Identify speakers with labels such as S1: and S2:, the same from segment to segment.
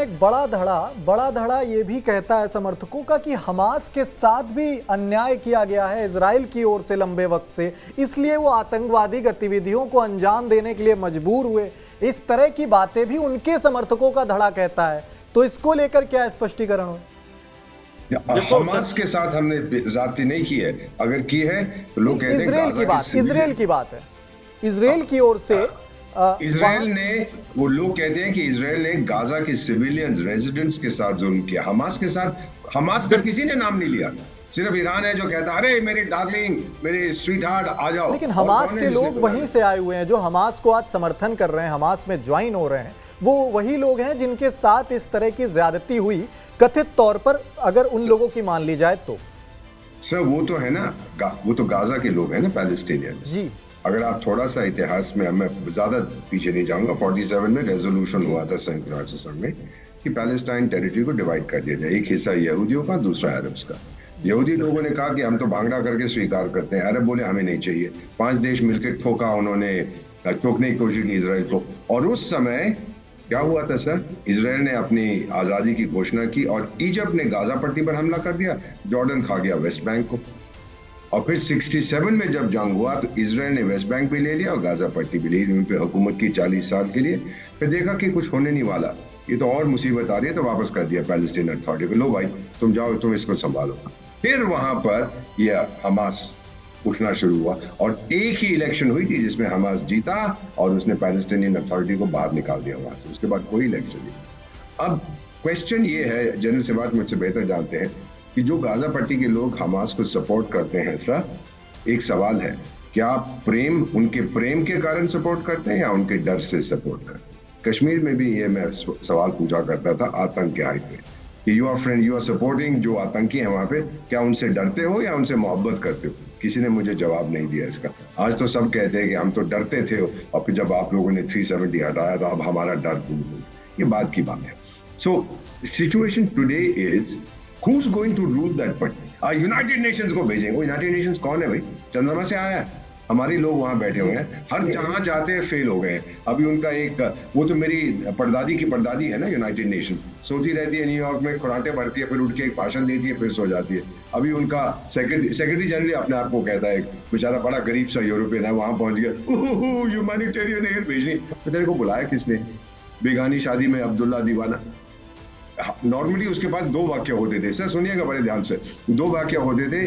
S1: एक बड़ा धड़ा ये भी कहता है समर्थकों का कि हमास के साथ भी अन्याय किया गया है इजराइल की ओर से लंबे वक्त से, इसलिए वो आतंकवादी गतिविधियों को अंजाम देने के लिए मजबूर हुए। इस तरह की बातें भी उनके समर्थकों का धड़ा कहता है। तो इसको लेकर क्या स्पष्टीकरण हो?
S2: हमास के साथ हमने ज्यादती नहीं की है, अगर की है तो लोग कहते हैं
S1: इजराइल की बात है, इजराइल की ओर से
S2: इजराइल ने, वो लोग कहते हैं कि इजराइल ने गाजा के सिविलियंस रेजिडेंट्स के साथ जुल्म किया। हमास के साथ, हमास का किसी ने नाम नहीं लिया, सिर्फ ईरान है जो कहता है अरे मेरे डार्लिंग, मेरे स्वीट हार्ट आ जाओ।
S1: लेकिन हमास के लोग वहीं से आए हुए हैं, जो हमास को आज समर्थन कर रहे हैं, हमास में ज्वाइन हो रहे हैं, वो वही लोग हैं जिनके साथ इस तरह की ज्यादती हुई कथित तौर पर, अगर उन लोगों की मान ली जाए तो।
S2: सर वो तो है ना, वो तो गाजा के लोग हैं ना, पैलेस्टीनियन जी। अगर आप थोड़ा सा इतिहास में, मैं ज्यादा पीछे नहीं जाऊंगा, 47 में रेजोल्यूशन हुआ था संयुक्त राष्ट्र संघ में कि पैलेस्टाइन टेरिटरी को डिवाइड कर दिया जाए, एक हिस्सा यहूदियों का, दूसरा अरब्स का। यहूदी लोगों ने कहा कि हम तो भांगड़ा करके स्वीकार करते हैं, अरब बोले हमें नहीं चाहिए। 5 देश मिलकर ठोका, उन्होंने ठोकने की कोशिश की इजराइल को। और उस समय क्या हुआ था सर, इजराइल ने अपनी आजादी की घोषणा की और इजिप्ट ने गाजा पट्टी पर हमला कर दिया, जॉर्डन खा गया वेस्ट बैंक को। और फिर 67 में जब जंग हुआ तो इजराइल ने वेस्ट बैंक भी ले लिया और गाजा पट्टी भी ले ली, उन पे हुकूमत की 40 साल के लिए। फिर देखा कि कुछ होने नहीं वाला, ये तो और मुसीबत आ रही है, तो वापस कर दिया पैलेस्टीन अथॉरिटी को, लो भाई तुम जाओ, तुम इसको संभालो। फिर वहां पर यह हमास उठना शुरू हुआ और एक ही इलेक्शन हुई थी जिसमें हमास जीता और उसने पैलेस्टीनियन अथॉरिटी को बाहर निकाल दिया वहां से। उसके बाद कोई इलेक्शन नहीं। अब क्वेश्चन ये है, जनरल सेवात मुझसे बेहतर जानते हैं कि जो गाजा पट्टी के लोग हमास को सपोर्ट करते हैं सर, एक सवाल है, क्या प्रेम, उनके प्रेम के कारण सपोर्ट करते हैं या उनके डर से सपोर्ट करते हैं? कश्मीर में भी ये मैं सवाल पूछा करता था आतंक के हाइट पे कि यू आर सपोर्टिंग जो आतंकी है वहां पे, क्या उनसे डरते हो या उनसे मोहब्बत करते हो? किसी ने मुझे जवाब नहीं दिया इसका। आज तो सब कहते हैं कि हम तो डरते थे और फिर जब आप लोगों ने 370 हटाया तो अब हमारा डर दूर हो। ये बात की बात है। So situation today is who's going to rule that party? United Nations को भेजेंगे। वो यूनाइटेड नेशंस कौन है भाई? चंद्रमा से आया है, हमारे लोग वहां बैठे हुए हैं, हर जहां जाते हैं फेल हो गए। अभी उनका एक, वो तो मेरी परदादी की परदादी है ना, यूनाइटेड नेशन सोती रहती है न्यूयॉर्क में, खुराटे भरती है, फिर उठ के एक भाषण देती है, फिर सो जाती है। अभी उनका सेक्रेटरी जनरल अपने आप को कहता है, बेचारा बड़ा गरीब सा यूरोपियन है, वहां पहुंच गया, ह्यूमैनिटेरियन एड भेजनी। तो तेरे को बुलाया किसने? बेगानी शादी में अब्दुल्ला दीवाना। नॉर्मली उसके पास 2 वाक्य होते थे सर, सुनिएगा बड़े ध्यान से, 2 वाक्य होते थे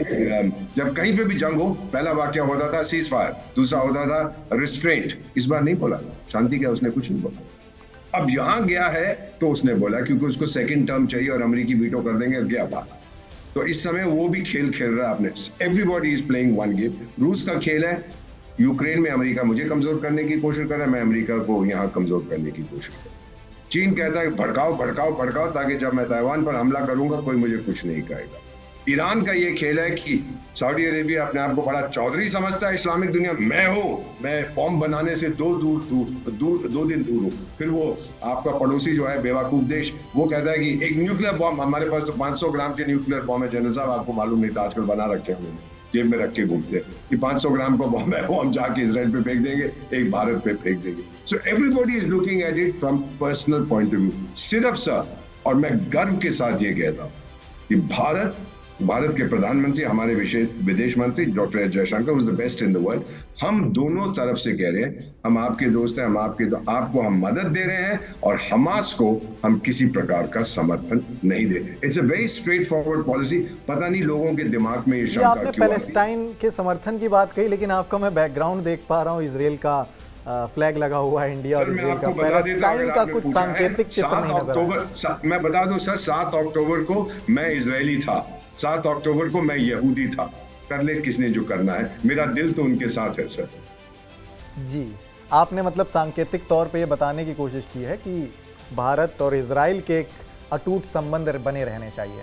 S2: जब कहीं पे भी जंग हो। पहला वाक्य होता था सीज फायर, दूसरा होता था रिस्ट्रेंट। इस बार नहीं बोला शांति, क्या उसने कुछ नहीं बोला। अब यहां गया है तो उसने बोला, क्योंकि उसको सेकंड टर्म चाहिए और अमेरिकी वीटो कर देंगे, गया बात। तो इस समय वो भी खेल खेल रहा है अपने, everybody is playing one game. रूस का खेल है, यूक्रेन में अमेरिका मुझे कमजोर करने की कोशिश कर रहा है, मैं अमेरिका को यहाँ कमजोर करने की कोशिश कर रहा हूं। चीन कहता है भड़काओ भड़काओ भड़काओ, ताकि जब मैं ताइवान पर हमला करूंगा कोई मुझे कुछ नहीं कहेगा। ईरान का ये खेल है कि सऊदी अरेबिया अपने आप को बड़ा चौधरी समझता है इस्लामिक दुनिया, मैं फॉर्म बनाने से 2 दिन दूर हूँ। फिर वो आपका पड़ोसी जो है बेवकूफ देश, वो कहता है कि एक न्यूक्लियर बॉम्ब, हमारे पास तो 500 ग्राम के न्यूक्लियर बॉम्ब है जनरल साहब, आपको मालूम नहीं था, आजकल बना रखे हैं उन्होंने, जेब में रख के घूमते कि 500 ग्राम का बॉम्ब है, वो हम जाके इजराइल पे फेंक देंगे, एक भारत पे फेंक देंगे। So everybody is looking at it from personal point of view. सिर्फ सर, और मैं गर्व के साथ ये कहता हूं कि भारत के प्रधानमंत्री, हमारे विदेश मंत्री doctor S Jaishankar, was the best in the world. हम दोनों तरफ से कह रहे हैं, हम आपके दोस्त हैं, हम आपको हम मदद दे रहे हैं और हमास को हम किसी प्रकार का समर्थन नहीं दे। It's a very straightforward policy. पता नहीं लोगों के दिमाग में ये शंका क्यों।
S1: आपने पैलेस्टाइन के समर्थन की बात कही, लेकिन आपका मैं बैकग्राउंड देख पा रहा हूँ, इजराइल का फ्लैग लगा हुआ है, इंडिया और इजराइल का। पैलेस्टाइन का कुछ सांकेतिक चित्र नहीं नजर।
S2: मैं बता दूं सर, 7 अक्टूबर को मैं इजरायली था, 7 अक्टूबर को मैं यहूदी था। कर ले किसने जो करना है, मेरा दिल तो उनके साथ है सर।
S1: जी, आपने मतलब सांकेतिक तौर पे ये बताने की कोशिश की है कि भारत और इजराइल के एक अटूट संबंध बने रहने चाहिए।